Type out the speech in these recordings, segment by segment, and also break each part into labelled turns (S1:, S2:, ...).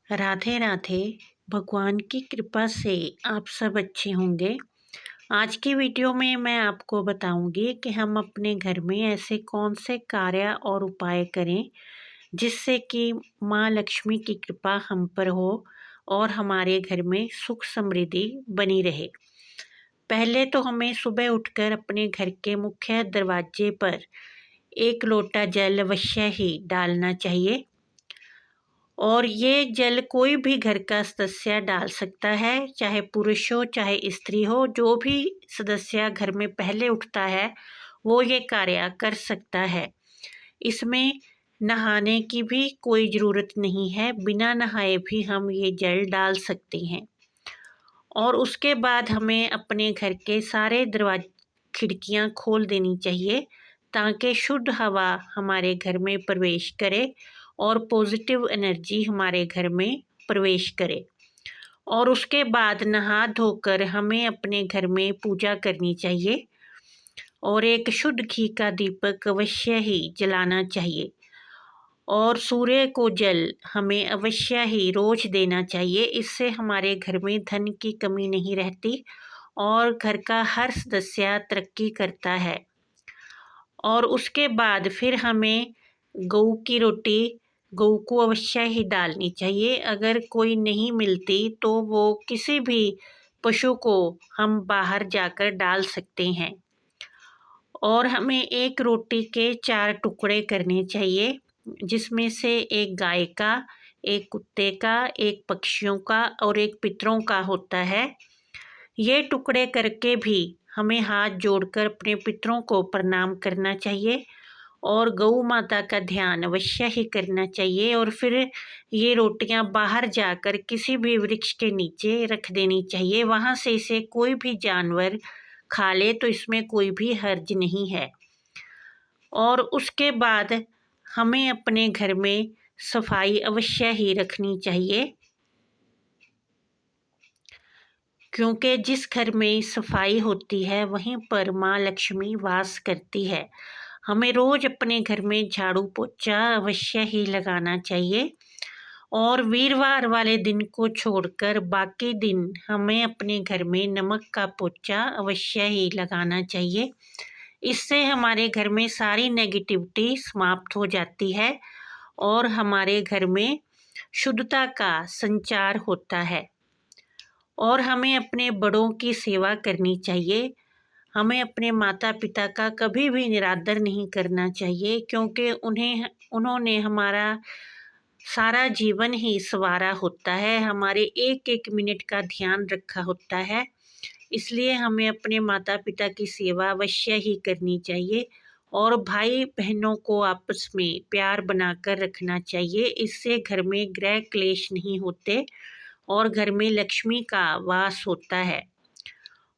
S1: राधे राधे। भगवान की कृपा से आप सब अच्छे होंगे। आज की वीडियो में मैं आपको बताऊंगी कि हम अपने घर में ऐसे कौन से कार्य और उपाय करें जिससे कि माँ लक्ष्मी की कृपा हम पर हो और हमारे घर में सुख समृद्धि बनी रहे। पहले तो हमें सुबह उठकर अपने घर के मुख्य दरवाजे पर एक लोटा जल अवश्य ही डालना चाहिए और ये जल कोई भी घर का सदस्य डाल सकता है, चाहे पुरुष हो चाहे स्त्री हो। जो भी सदस्य घर में पहले उठता है वो ये कार्य कर सकता है। इसमें नहाने की भी कोई ज़रूरत नहीं है, बिना नहाए भी हम ये जल डाल सकते हैं। और उसके बाद हमें अपने घर के सारे दरवाजे खिड़कियां खोल देनी चाहिए ताकि शुद्ध हवा हमारे घर में प्रवेश करे और पॉजिटिव एनर्जी हमारे घर में प्रवेश करे। और उसके बाद नहा धोकर हमें अपने घर में पूजा करनी चाहिए और एक शुद्ध घी का दीपक अवश्य ही जलाना चाहिए और सूर्य को जल हमें अवश्य ही रोज देना चाहिए। इससे हमारे घर में धन की कमी नहीं रहती और घर का हर सदस्य तरक्की करता है। और उसके बाद फिर हमें गऊ की रोटी गऊ को अवश्य ही डालनी चाहिए। अगर कोई नहीं मिलती तो वो किसी भी पशु को हम बाहर जाकर डाल सकते हैं। और हमें एक रोटी के 4 टुकड़े करने चाहिए, जिसमें से एक गाय का, एक कुत्ते का, एक पक्षियों का और एक पितरों का होता है। ये टुकड़े करके भी हमें हाथ जोड़कर अपने पितरों को प्रणाम करना चाहिए और गौ माता का ध्यान अवश्य ही करना चाहिए। और फिर ये रोटियां बाहर जाकर किसी भी वृक्ष के नीचे रख देनी चाहिए, वहाँ से इसे कोई भी जानवर खा ले तो इसमें कोई भी हर्ज नहीं है। और उसके बाद हमें अपने घर में सफाई अवश्य ही रखनी चाहिए, क्योंकि जिस घर में सफाई होती है वहीं पर माँ लक्ष्मी वास करती है। हमें रोज अपने घर में झाड़ू पोछा अवश्य ही लगाना चाहिए और वीरवार वाले दिन को छोड़कर बाकी दिन हमें अपने घर में नमक का पोछा अवश्य ही लगाना चाहिए। इससे हमारे घर में सारी नेगेटिविटी समाप्त हो जाती है और हमारे घर में शुद्धता का संचार होता है। और हमें अपने बड़ों की सेवा करनी चाहिए। हमें अपने माता पिता का कभी भी निरादर नहीं करना चाहिए, क्योंकि उन्होंने हमारा सारा जीवन ही संवारा होता है, हमारे एक एक मिनट का ध्यान रखा होता है। इसलिए हमें अपने माता पिता की सेवा अवश्य ही करनी चाहिए और भाई बहनों को आपस में प्यार बनाकर रखना चाहिए। इससे घर में गृह क्लेश नहीं होते और घर में लक्ष्मी का वास होता है।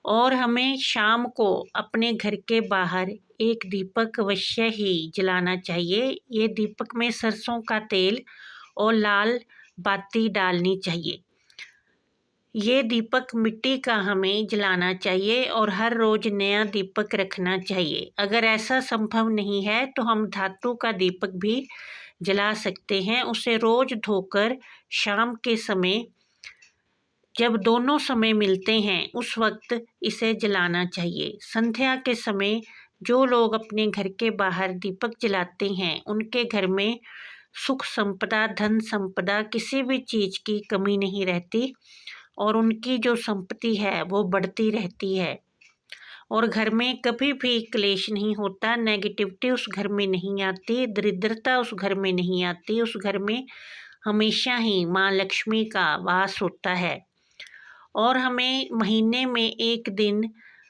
S1: और हमें शाम को अपने घर के बाहर एक दीपक अवश्य ही जलाना चाहिए। ये दीपक में सरसों का तेल और लाल बाती डालनी चाहिए। ये दीपक मिट्टी का हमें जलाना चाहिए और हर रोज नया दीपक रखना चाहिए। अगर ऐसा संभव नहीं है तो हम धातु का दीपक भी जला सकते हैं। उसे रोज धोकर शाम के समय, जब दोनों समय मिलते हैं, उस वक्त इसे जलाना चाहिए। संध्या के समय जो लोग अपने घर के बाहर दीपक जलाते हैं उनके घर में सुख संपदा, धन संपदा, किसी भी चीज़ की कमी नहीं रहती और उनकी जो संपत्ति है वो बढ़ती रहती है और घर में कभी भी क्लेश नहीं होता, नेगेटिविटी उस घर में नहीं आती, दरिद्रता उस घर में नहीं आती। उस घर में हमेशा ही माँ लक्ष्मी का वास होता है। और हमें महीने में एक दिन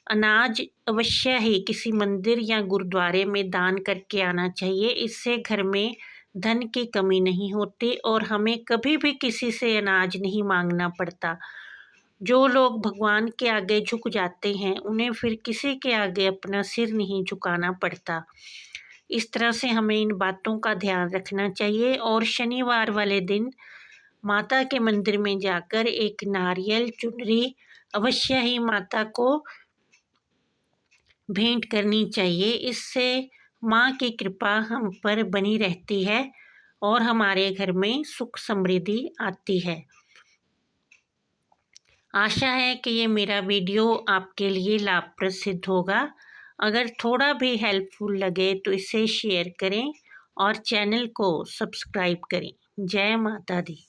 S1: अनाज अवश्य ही किसी मंदिर या गुरुद्वारे में दान करके आना चाहिए। इससे घर में धन की कमी नहीं होती और हमें कभी भी किसी से अनाज नहीं मांगना पड़ता। जो लोग भगवान के आगे झुक जाते हैं उन्हें फिर किसी के आगे अपना सिर नहीं झुकाना पड़ता। इस तरह से हमें इन बातों का ध्यान रखना चाहिए। और शनिवार वाले दिन माता के मंदिर में जाकर एक नारियल चुनरी अवश्य ही माता को भेंट करनी चाहिए। इससे माँ की कृपा हम पर बनी रहती है और हमारे घर में सुख समृद्धि आती है। आशा है कि ये मेरा वीडियो आपके लिए लाभप्रद सिद्ध होगा। अगर थोड़ा भी हेल्पफुल लगे तो इसे शेयर करें और चैनल को सब्सक्राइब करें। जय माता दी।